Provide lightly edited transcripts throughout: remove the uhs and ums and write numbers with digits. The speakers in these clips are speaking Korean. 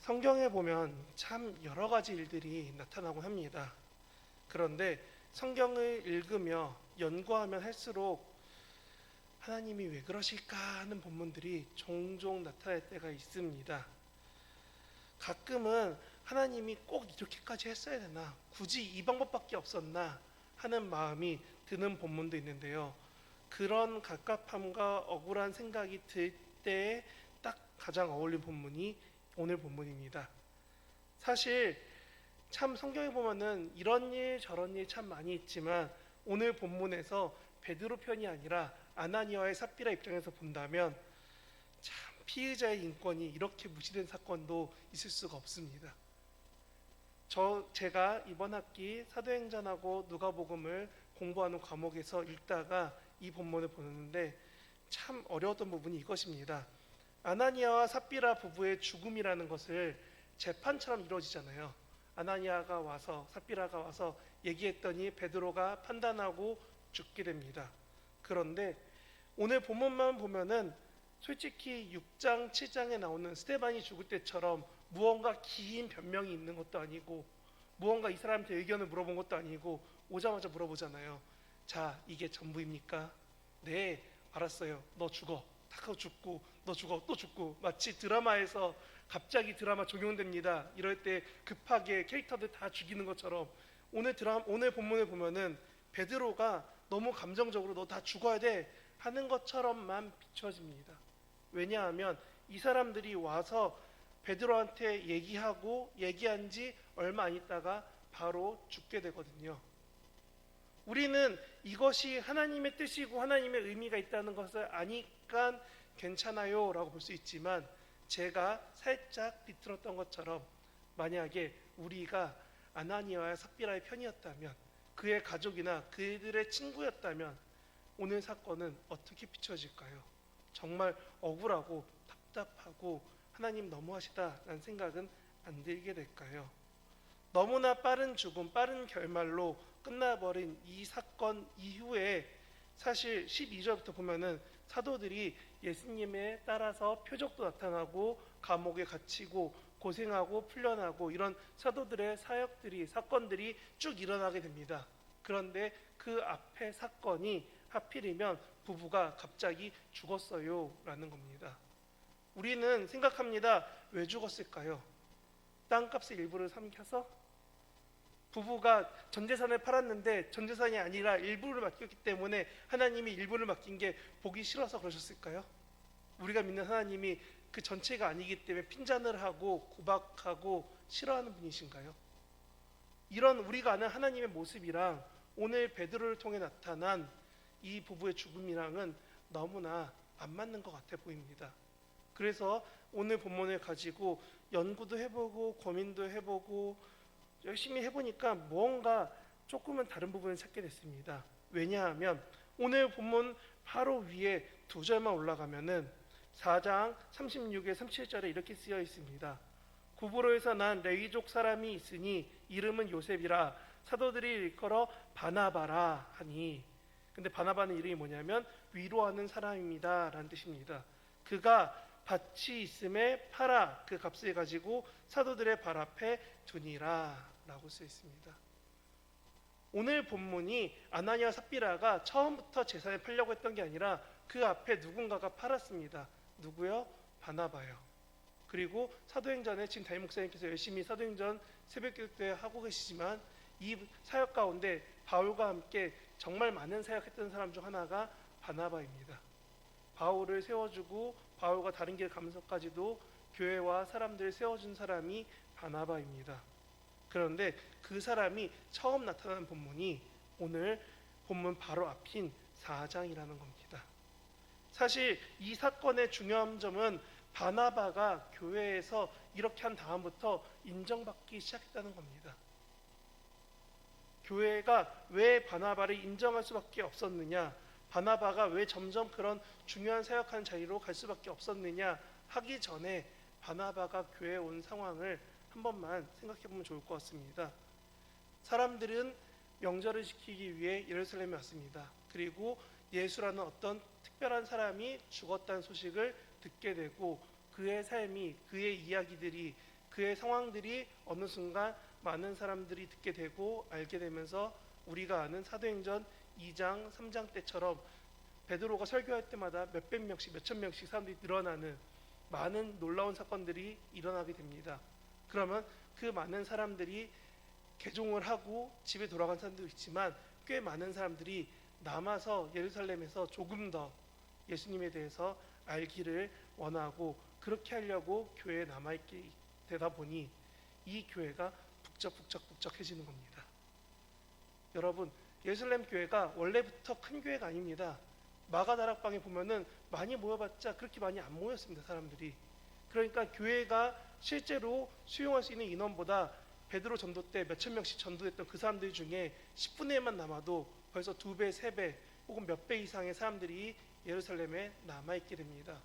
성경에 보면 참 여러 가지 일들이 나타나곤 합니다. 그런데 성경을 읽으며 연구하면 할수록 하나님이 왜 그러실까 하는 본문들이 종종 나타날 때가 있습니다. 가끔은 하나님이 꼭 이렇게까지 했어야 되나, 굳이 이 방법밖에 없었나 하는 마음이 드는 본문도 있는데요. 그런 갑갑함과 억울한 생각이 들 때에 딱 가장 어울린 본문이 오늘 본문입니다. 사실 참 성경에 보면은 이런 일 저런 일 참 많이 있지만 오늘 본문에서 베드로 편이 아니라 아나니아의 삽비라 입장에서 본다면 참 피의자의 인권이 이렇게 무시된 사건도 있을 수가 없습니다. 제가 이번 학기 사도행전하고 누가복음을 공부하는 과목에서 읽다가 이 본문을 보는데 참 어려웠던 부분이 이것입니다. 아나니아와 삽비라 부부의 죽음이라는 것을 재판처럼 이루어지잖아요. 아나니아가 와서 삽비라가 와서 얘기했더니 베드로가 판단하고 죽게 됩니다. 그런데 오늘 본문만 보면은 솔직히 6장, 7장에 나오는 스데반이 죽을 때처럼 무언가 긴 변명이 있는 것도 아니고 무언가 이 사람한테 의견을 물어본 것도 아니고 오자마자 물어보잖아요. 자, 이게 전부입니까? 네, 알았어요. 너 죽어. 탁 하고 죽고, 너 죽어, 또 죽고. 마치 드라마에서 갑자기 드라마 종영됩니다. 이럴 때 급하게 캐릭터들 다 죽이는 것처럼 오늘 본문을 보면은 베드로가 너무 감정적으로 너 다 죽어야 돼 하는 것처럼만 비춰집니다. 왜냐하면 이 사람들이 와서 베드로한테 얘기한 지 얼마 안 있다가 바로 죽게 되거든요. 우리는 이것이 하나님의 뜻이고 하나님의 의미가 있다는 것을 아니까 괜찮아요 라고 볼 수 있지만 제가 살짝 비틀었던 것처럼 만약에 우리가 아나니아와 삽비라의 편이었다면 그의 가족이나 그들의 친구였다면 오늘 사건은 어떻게 비춰질까요? 정말 억울하고 답답하고 하나님 너무하시다라는 생각은 안 들게 될까요? 너무나 빠른 죽음, 빠른 결말로 끝나버린 이 사건 이후에 사실 12절부터 보면은 사도들이 예수님에 따라서 표적도 나타나고 감옥에 갇히고 고생하고 풀려나고 이런 사도들의 사건들이 쭉 일어나게 됩니다. 그런데 그 앞에 사건이 하필이면 부부가 갑자기 죽었어요 라는 겁니다. 우리는 생각합니다. 왜 죽었을까요? 땅값의 일부를 삼켜서? 부부가 전재산을 팔았는데 전재산이 아니라 일부를 맡겼기 때문에 하나님이 일부를 맡긴 게 보기 싫어서 그러셨을까요? 우리가 믿는 하나님이 그 전체가 아니기 때문에 핀잔을 하고 구박하고 싫어하는 분이신가요? 이런 우리가 아는 하나님의 모습이랑 오늘 베드로를 통해 나타난 이 부부의 죽음이랑은 너무나 안 맞는 것 같아 보입니다. 그래서 오늘 본문을 가지고 연구도 해보고 고민도 해보고 열심히 해보니까 뭔가 조금은 다른 부분을 찾게 됐습니다. 왜냐하면 오늘 본문 바로 위에 두 절만 올라가면은 4장 36에 37절에 이렇게 쓰여 있습니다. 구브로에서 난 레위족 사람이 있으니 이름은 요셉이라 사도들이 일컬어 바나바라 하니, 근데 바나바는 이름이 뭐냐면 위로하는 사람입니다 라는 뜻입니다. 그가 밭이 있음에 팔아 그 값을 가지고 사도들의 발 앞에 두니라 라고 쓰여 있습니다. 오늘 본문이 아나니아 삽비라가 처음부터 재산을 팔려고 했던 게 아니라 그 앞에 누군가가 팔았습니다. 누구요? 바나바요. 그리고 사도행전에 지금 담임 목사님께서 열심히 사도행전 새벽기도 하고 계시지만 이 사역 가운데 바울과 함께 정말 많은 사역했던 사람 중 하나가 바나바입니다. 바울을 세워주고 바울과 다른 길 가면서까지도 교회와 사람들을 세워준 사람이 바나바입니다. 그런데 그 사람이 처음 나타나는 본문이 오늘 본문 바로 앞인 4장이라는 겁니다. 사실 이 사건의 중요한 점은 바나바가 교회에서 이렇게 한 다음부터 인정받기 시작했다는 겁니다. 교회가 왜 바나바를 인정할 수밖에 없었느냐, 바나바가 왜 점점 그런 중요한 사역하는 자리로 갈 수밖에 없었느냐 하기 전에 바나바가 교회에 온 상황을 한 번만 생각해 보면 좋을 것 같습니다. 사람들은 명절을 지키기 위해 예루살렘에 왔습니다. 그리고 예수라는 어떤 특별한 사람이 죽었다는 소식을 듣게 되고 그의 삶이, 그의 이야기들이 그의 상황들이 어느 순간 많은 사람들이 듣게 되고 알게 되면서 우리가 아는 사도행전 2장, 3장 때처럼 베드로가 설교할 때마다 몇백 명씩, 몇천 명씩 사람들이 늘어나는 많은 놀라운 사건들이 일어나게 됩니다. 그러면 그 많은 사람들이 개종을 하고 집에 돌아간 사람도 있지만 꽤 많은 사람들이 남아서 예루살렘에서 조금 더 예수님에 대해서 알기를 원하고 그렇게 하려고 교회에 남아있게 되다 보니 이 교회가 북적북적해지는 겁니다. 여러분, 예루살렘 교회가 원래부터 큰 교회가 아닙니다. 마가다락방에 보면은 많이 모여봤자 그렇게 많이 안 모였습니다. 사람들이. 그러니까 교회가 실제로 수용할 수 있는 인원보다 베드로 전도 때 몇천 명씩 전도했던 그 사람들 중에 10분의 1만 남아도 벌써 2배, 3배 혹은 몇 배 이상의 사람들이 예루살렘에 남아있게 됩니다.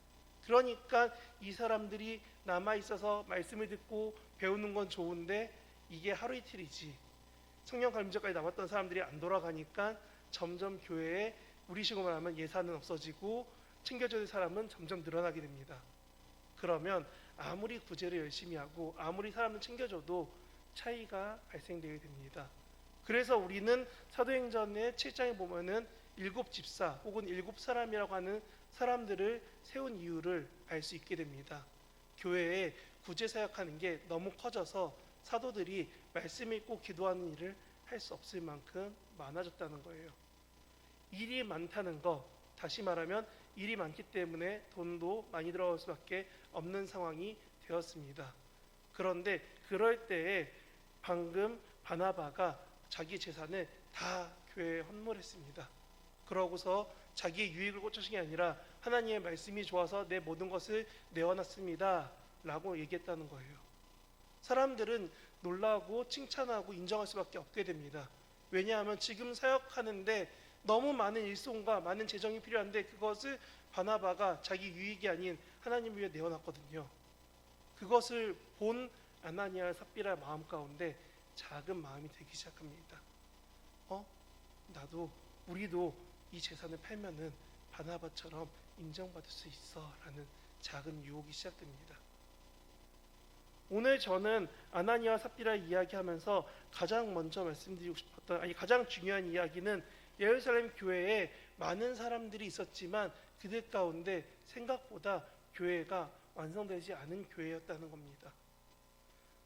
그러니까 이 사람들이 남아있어서 말씀을 듣고 배우는 건 좋은데 이게 하루 이틀이지 성령 감리절까지 남았던 사람들이 안 돌아가니까 점점 교회에 우리식으로 말하면 예산은 없어지고 챙겨줘야 될 사람은 점점 늘어나게 됩니다. 그러면 아무리 구제를 열심히 하고 아무리 사람을 챙겨줘도 차이가 발생되게 됩니다. 그래서 우리는 사도행전의 7장에 보면은 7집사 혹은 7사람이라고 하는 사람들을 세운 이유를 알 수 있게 됩니다. 교회에 구제 사역하는 게 너무 커져서 사도들이 말씀 읽고 기도하는 일을 할 수 없을 만큼 많아졌다는 거예요. 일이 많다는 거, 다시 말하면 일이 많기 때문에 돈도 많이 들어갈 수밖에 없는 상황이 되었습니다. 그런데 그럴 때에 방금 바나바가 자기 재산을 다 교회에 헌물했습니다. 그러고서 자기의 유익을 쫓으신 게 아니라 하나님의 말씀이 좋아서 내 모든 것을 내어놨습니다 라고 얘기했다는 거예요. 사람들은 놀라고 칭찬하고 인정할 수밖에 없게 됩니다. 왜냐하면 지금 사역하는데 너무 많은 일손과 많은 재정이 필요한데 그것을 바나바가 자기 유익이 아닌 하나님 위해 내어놨거든요. 그것을 본 아나니아 삽비라 마음 가운데 작은 마음이 들기 시작합니다. 우리도 이 재산을 팔면은 바나바처럼 인정받을 수 있어 라는 작은 유혹이 시작됩니다. 오늘 저는 아나니아와 삽비라 이야기하면서 가장 먼저 말씀드리고 싶었던 가장 중요한 이야기는 예루살렘 교회에 많은 사람들이 있었지만 그들 가운데 생각보다 교회가 완성되지 않은 교회였다는 겁니다.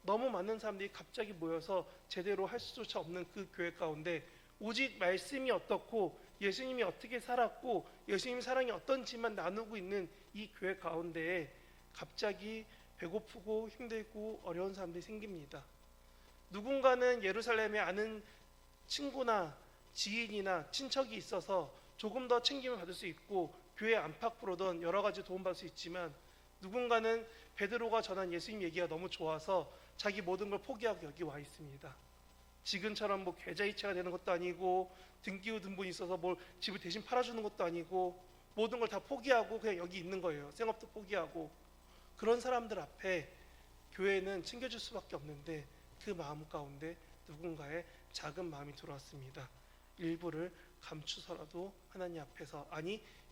너무 많은 사람들이 갑자기 모여서 제대로 할 수조차 없는 그 교회 가운데 오직 말씀이 어떻고 예수님이 어떻게 살았고 예수님 사랑이 어떤지만 나누고 있는 이 교회 가운데에 갑자기 배고프고 힘들고 어려운 사람들이 생깁니다. 누군가는 예루살렘에 아는 친구나 지인이나 친척이 있어서 조금 더 챙김을 받을 수 있고 교회 안팎으로든 여러 가지 도움받을 수 있지만 누군가는 베드로가 전한 예수님 얘기가 너무 좋아서 자기 모든 걸 포기하고 여기 와 있습니다. 지금처럼 뭐 계좌이체가 되는 것도 아니고 등기후 등본이 있어서 뭘 집을 대신 팔아주는 것도 아니고 모든 걸 다 포기하고 그냥 여기 있는 거예요. 생업도 포기하고. 그런 사람들 앞에 교회는 챙겨줄 수밖에 없는데 그 마음 가운데 누군가의 작은 마음이 들어왔습니다. 일부를 감추서라도 하나님 앞에서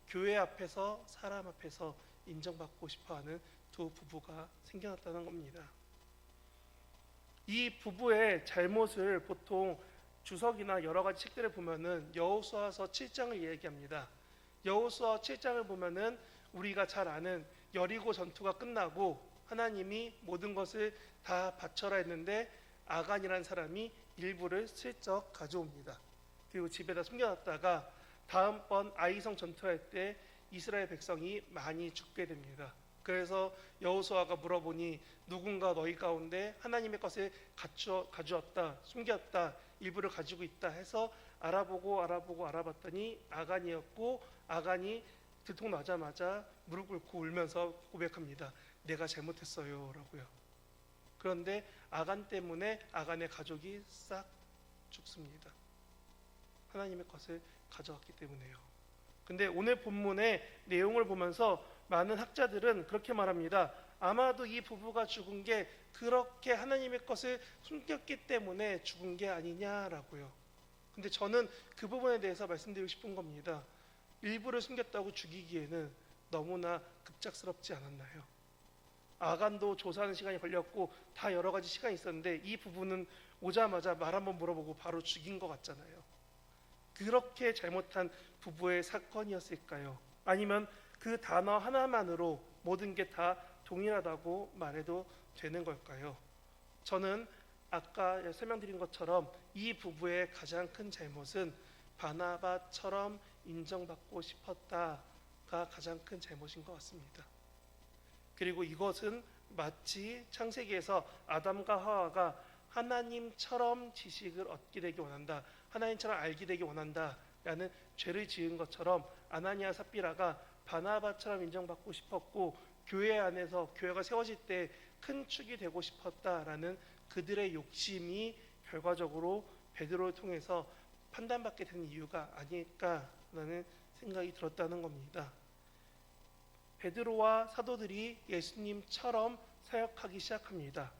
교회 앞에서 사람 앞에서 인정받고 싶어하는 두 부부가 생겨났다는 겁니다. 이 부부의 잘못을 보통 주석이나 여러 가지 책들을 보면은 여호수아서 7장을 이야기합니다. 여호수아 7장을 보면은 우리가 잘 아는 여리고 전투가 끝나고 하나님이 모든 것을 다 바쳐라 했는데 아간이라는 사람이 일부를 슬쩍 가져옵니다. 그리고 집에다 숨겨놨다가 다음번 아이성 전투할 때 이스라엘 백성이 많이 죽게 됩니다. 그래서 여호수아가 물어보니 누군가 너희 가운데 하나님의 것을 가져왔다, 숨겼다, 일부를 가지고 있다 해서 알아봤더니 아간이었고 아간이 들통나자마자 무릎 꿇고 울면서 고백합니다. 내가 잘못했어요 라고요. 그런데 아간 때문에 아간의 가족이 싹 죽습니다. 하나님의 것을 가져왔기 때문에요. 근데 오늘 본문의 내용을 보면서 많은 학자들은 그렇게 말합니다. 아마도 이 부부가 죽은 게 그렇게 하나님의 것을 숨겼기 때문에 죽은 게 아니냐라고요. 근데 저는 그 부분에 대해서 말씀드리고 싶은 겁니다. 일부를 숨겼다고 죽이기에는 너무나 급작스럽지 않았나요? 아간도 조사하는 시간이 걸렸고 다 여러 가지 시간이 있었는데 이 부부는 오자마자 말 한번 물어보고 바로 죽인 것 같잖아요. 그렇게 잘못한 부부의 사건이었을까요? 아니면 그 단어 하나만으로 모든 게 다 동일하다고 말해도 되는 걸까요? 저는 아까 설명드린 것처럼 이 부부의 가장 큰 잘못은 바나바처럼 인정받고 싶었다가 가장 큰 잘못인 것 같습니다. 그리고 이것은 마치 창세기에서 아담과 하와가 하나님처럼 지식을 얻게 되기 원한다, 하나님처럼 알게 되기 원한다 라는 죄를 지은 것처럼 아나니아 삽비라가 바나바처럼 인정받고 싶었고 교회 안에서 교회가 세워질 때 큰 축이 되고 싶었다라는 그들의 욕심이 결과적으로 베드로를 통해서 판단받게 된 이유가 아닐까라는 생각이 들었다는 겁니다. 베드로와 사도들이 예수님처럼 사역하기 시작합니다.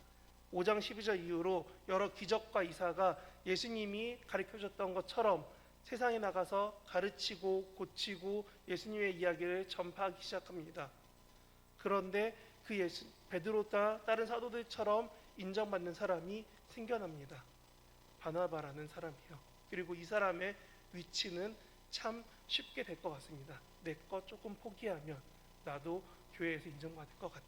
5장 12절 이후로 여러 기적과 이사가 예수님이 가르쳐줬던 것처럼 세상에 나가서 가르치고 고치고 예수님의 이야기를 전파하기 시작합니다. 그런데 베드로나 다른 사도들처럼 인정받는 사람이 생겨납니다. 바나바라는 사람이요. 그리고 이 사람의 위치는 참 쉽게 될 것 같습니다. 내 거 조금 포기하면 나도 교회에서 인정받을 것 같아.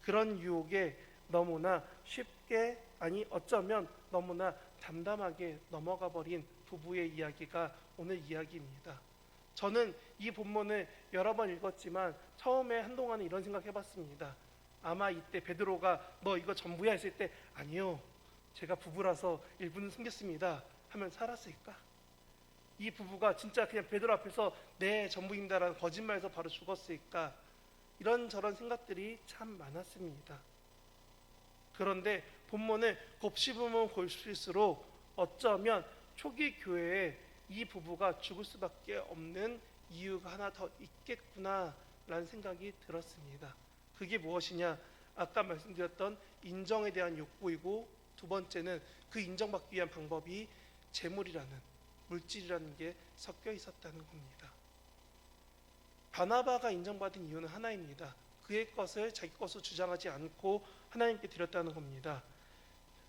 그런 유혹에 너무나 쉽게, 아니 어쩌면 너무나 담담하게 넘어가 버린 부부의 이야기가 오늘 이야기입니다. 저는 이 본문을 여러 번 읽었지만 처음에 한동안은 이런 생각 해봤습니다. 아마 이때 베드로가 너 이거 전부야 했을 때 아니요, 제가 부부라서 일부는 숨겼습니다 하면 살았을까? 이 부부가 진짜 그냥 베드로 앞에서 네 전부입니다라는 거짓말에서 바로 죽었을까? 이런저런 생각들이 참 많았습니다. 그런데 본문을 곱씹으면 볼수록 어쩌면 초기 교회에 이 부부가 죽을 수밖에 없는 이유가 하나 더 있겠구나라는 생각이 들었습니다. 그게 무엇이냐? 아까 말씀드렸던 인정에 대한 욕구이고, 두 번째는 그 인정받기 위한 방법이 재물이라는, 물질이라는 게 섞여 있었다는 겁니다. 바나바가 인정받은 이유는 하나입니다. 그의 것을 자기 것으로 주장하지 않고 하나님께 드렸다는 겁니다.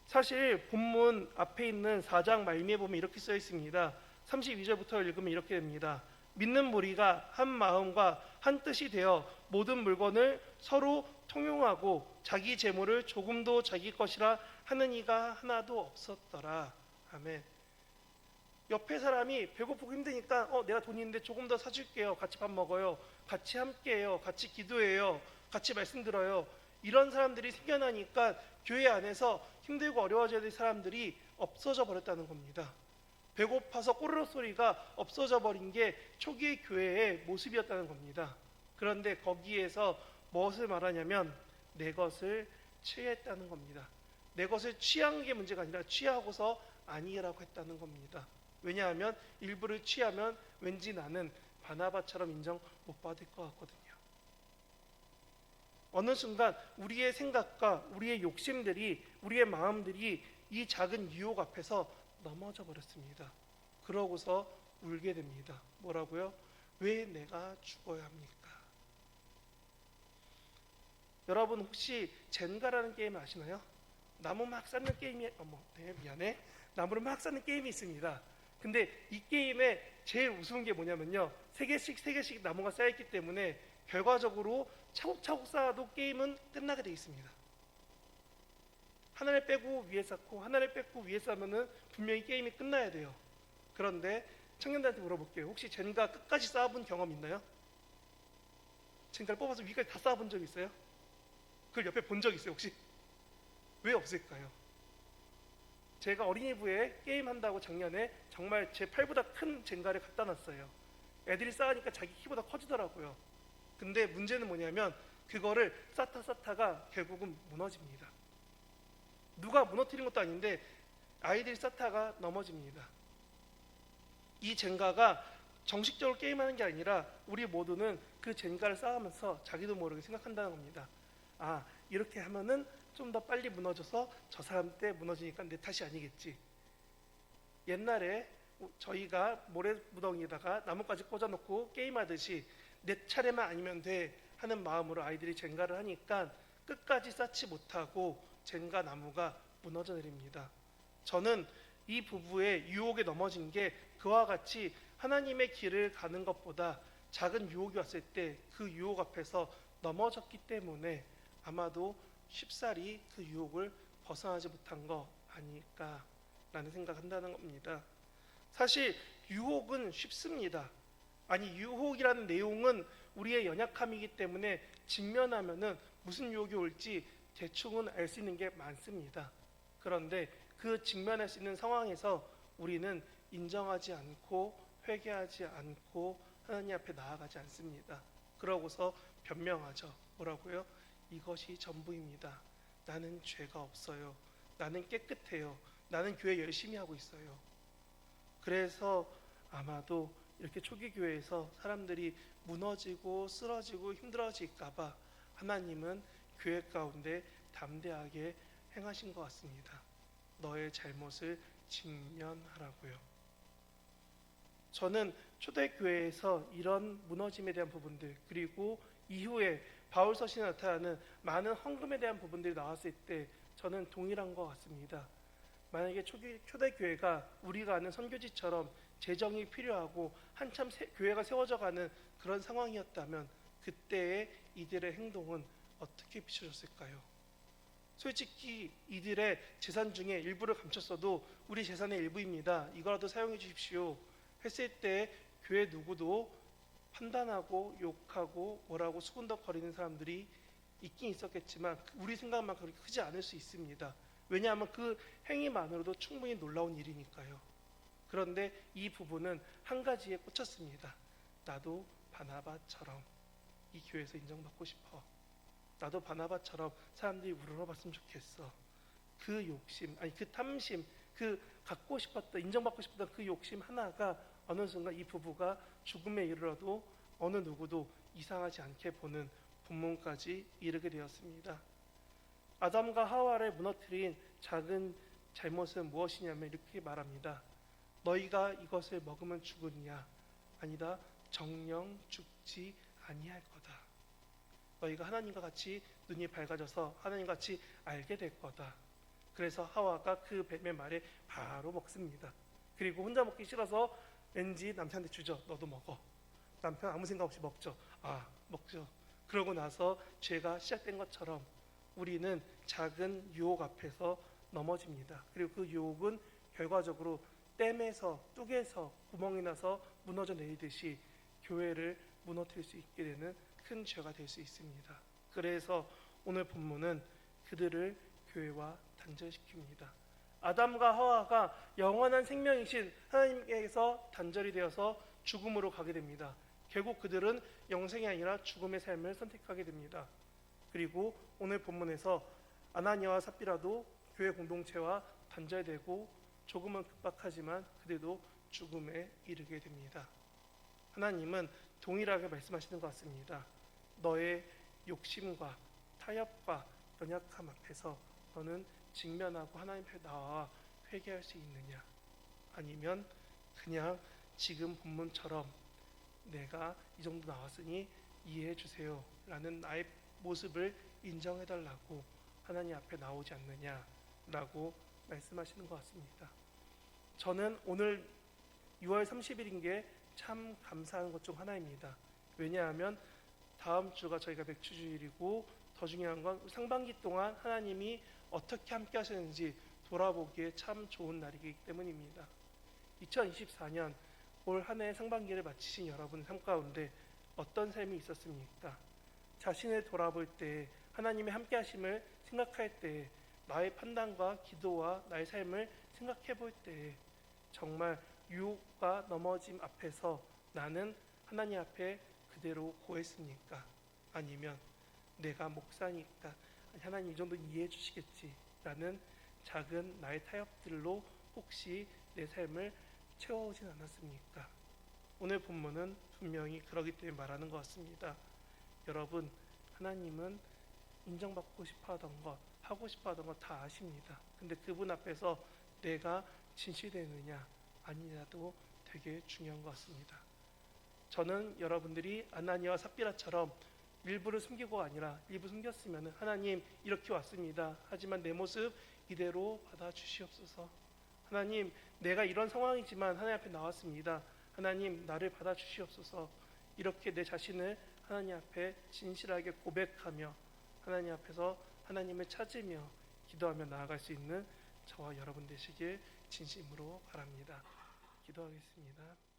사실 본문 앞에 있는 4장 말미에 보면 이렇게 써 있습니다. 32절부터 읽으면 이렇게 됩니다. 믿는 무리가 한 마음과 한 뜻이 되어 모든 물건을 서로 통용하고 자기 재물을 조금도 자기 것이라 하는 이가 하나도 없었더라. 아멘. 옆에 사람이 배고프고 힘드니까 내가 돈 있는데 조금 더 사줄게요. 같이 밥 먹어요. 같이 함께해요. 같이 기도해요. 같이 말씀 들어요. 이런 사람들이 생겨나니까 교회 안에서 힘들고 어려워져야 될 사람들이 없어져 버렸다는 겁니다. 배고파서 꼬르륵 소리가 없어져 버린 게 초기의 교회의 모습이었다는 겁니다. 그런데 거기에서 무엇을 말하냐면 내 것을 취했다는 겁니다. 내 것을 취한 게 문제가 아니라 취하고서 아니라고 했다는 겁니다. 왜냐하면 일부를 취하면 왠지 나는 바나바처럼 인정 못 받을 것 같거든요. 어느 순간 우리의 생각과 우리의 욕심들이, 우리의 마음들이 이 작은 유혹 앞에서 넘어져 버렸습니다. 그러고서 울게 됩니다. 뭐라고요? 왜 내가 죽어야 합니까? 여러분 혹시 젠가라는 게임 아시나요? 나무 막 쌓는 게임이 나무를 막 쌓는 게임이 있습니다. 근데 이 게임의 제일 우스운 게 뭐냐면요, 3개씩 나무가 쌓였기 때문에 결과적으로 차곡차곡 쌓아도 게임은 끝나게 돼 있습니다. 하나를 빼고 위에 쌓고 하나를 빼고 위에 쌓으면은 분명히 게임이 끝나야 돼요. 그런데 청년들한테 물어볼게요. 혹시 젠가 끝까지 쌓아본 경험 있나요? 젠가를 뽑아서 위까지 다 쌓아본 적 있어요? 그걸 옆에 본 적 있어요 혹시? 왜 없을까요? 제가 어린이부에 게임한다고 작년에 정말 제 팔보다 큰 젠가를 갖다 놨어요. 애들이 쌓으니까 자기 키보다 커지더라고요. 근데 문제는 뭐냐면 그거를 쌓다가 결국은 무너집니다. 누가 무너뜨린 것도 아닌데 아이들이 쌓다가 넘어집니다. 이 젠가가 정식적으로 게임하는 게 아니라 우리 모두는 그 젠가를 쌓으면서 자기도 모르게 생각한다는 겁니다. 아, 이렇게 하면은 좀 더 빨리 무너져서 저 사람 때 무너지니까 내 탓이 아니겠지. 옛날에 저희가 모래무덩이에다가 나뭇가지 꽂아놓고 게임하듯이 내 차례만 아니면 돼 하는 마음으로 아이들이 젠가를 하니까 끝까지 쌓지 못하고 젠가 나무가 무너져 내립니다. 저는 이 부부의 유혹에 넘어진 게 그와 같이 하나님의 길을 가는 것보다 작은 유혹이 왔을 때 그 유혹 앞에서 넘어졌기 때문에 아마도 쉽사리 그 유혹을 벗어나지 못한 거 아닐까라는 생각한다는 겁니다. 사실 유혹은 쉽습니다. 아니, 유혹이라는 내용은 우리의 연약함이기 때문에 직면하면은 무슨 유혹이 올지 대충은 알 수 있는 게 많습니다. 그런데 그 직면할 수 있는 상황에서 우리는 인정하지 않고 회개하지 않고 하나님 앞에 나아가지 않습니다. 그러고서 변명하죠. 뭐라고요? 이것이 전부입니다. 나는 죄가 없어요. 나는 깨끗해요. 나는 교회 열심히 하고 있어요. 그래서 아마도 이렇게 초기 교회에서 사람들이 무너지고 쓰러지고 힘들어질까봐 하나님은 교회 가운데 담대하게 행하신 것 같습니다. 너의 잘못을 직면하라고요. 저는 초대교회에서 이런 무너짐에 대한 부분들, 그리고 이후에 바울 서신에 나타나는 많은 헌금에 대한 부분들이 나왔을 때 저는 동일한 것 같습니다. 만약에 초대교회가 우리가 아는 선교지처럼 재정이 필요하고 한참 교회가 세워져 가는 그런 상황이었다면 그때의 이들의 행동은 어떻게 비춰졌을까요? 솔직히 이들의 재산 중에 일부를 감췄어도 우리 재산의 일부입니다. 이거라도 사용해 주십시오 했을 때 교회 누구도 판단하고 욕하고 뭐라고 수군덕거리는 사람들이 있긴 있었겠지만 우리 생각만 그렇게 크지 않을 수 있습니다. 왜냐하면 그 행위만으로도 충분히 놀라운 일이니까요. 그런데 이 부분은 한 가지에 꽂혔습니다. 나도 바나바처럼 이 교회에서 인정받고 싶어. 나도 바나바처럼 사람들이 우러러봤으면 좋겠어. 그 욕심, 아니 그 탐심, 그 갖고 싶었던, 인정받고 싶었던 그 욕심 하나가 어느 순간 이 부부가 죽음에 이르러도 어느 누구도 이상하지 않게 보는 본문까지 이르게 되었습니다. 아담과 하와를 무너뜨린 작은 잘못은 무엇이냐면 이렇게 말합니다. 너희가 이것을 먹으면 죽으냐? 아니다. 정령 죽지 아니할 거다. 너희가 하나님과 같이 눈이 밝아져서 하나님과 같이 알게 될 거다. 그래서 하와가 그 뱀의 말에 바로 먹습니다. 그리고 혼자 먹기 싫어서 왠지 남편한테 주죠. 너도 먹어. 남편 아무 생각 없이 먹죠. 먹죠. 그러고 나서 죄가 시작된 것처럼 우리는 작은 유혹 앞에서 넘어집니다. 그리고 그 유혹은 결과적으로 댐에서, 뚝에서 구멍이 나서 무너져 내리듯이 교회를 무너뜨릴 수 있게 되는 큰 죄가 될 수 있습니다. 그래서 오늘 본문은 그들을 교회와 단절시킵니다. 아담과 하와가 영원한 생명이신 하나님께서 단절이 되어서 죽음으로 가게 됩니다. 결국 그들은 영생이 아니라 죽음의 삶을 선택하게 됩니다. 그리고 오늘 본문에서 아나니아와 삽비라도 교회 공동체와 단절되고 조금은 급박하지만 그래도 죽음에 이르게 됩니다. 하나님은 동일하게 말씀하시는 것 같습니다. 너의 욕심과 타협과 연약함 앞에서 너는 직면하고 하나님 앞에 나와 회개할 수 있느냐? 아니면 그냥 지금 본문처럼 내가 이 정도 나왔으니 이해해 주세요 라는 나의 모습을 인정해 달라고 하나님 앞에 나오지 않느냐라고 말씀하시는 것 같습니다. 저는 오늘 6월 30일인 게 참 감사한 것 중 하나입니다. 왜냐하면 다음 주가 저희가 맥주주일이고 더 중요한 건 상반기 동안 하나님이 어떻게 함께 하셨는지 돌아보기에 참 좋은 날이기 때문입니다. 2024년 올 한 해 상반기를 마치신 여러분 삶 가운데 어떤 삶이 있었습니까? 자신을 돌아볼 때 하나님의 함께 하심을 생각할 때 나의 판단과 기도와 나의 삶을 생각해 볼 때 정말 유혹과 넘어짐 앞에서 나는 하나님 앞에 그대로 고했습니까? 아니면 내가 목사니까 하나님 이 정도 이해해 주시겠지 라는 작은 나의 타협들로 혹시 내 삶을 채워오진 않았습니까? 오늘 본문은 분명히 그러기 때문에 말하는 것 같습니다. 여러분, 하나님은 인정받고 싶어 하던 것, 하고 싶어 하던 것 다 아십니다. 근데 그분 앞에서 내가 진실되느냐 아니냐도 되게 중요한 것 같습니다. 저는 여러분들이 아나니아와 삽비라처럼 일부를 숨기고 아니라 일부 숨겼으면 하나님 이렇게 왔습니다. 하지만 내 모습 이대로 받아주시옵소서. 하나님 내가 이런 상황이지만 하나님 앞에 나왔습니다. 하나님 나를 받아주시옵소서. 이렇게 내 자신을 하나님 앞에 진실하게 고백하며 하나님 앞에서 하나님을 찾으며 기도하며 나아갈 수 있는 저와 여러분 되시길 진심으로 바랍니다. 기도하겠습니다.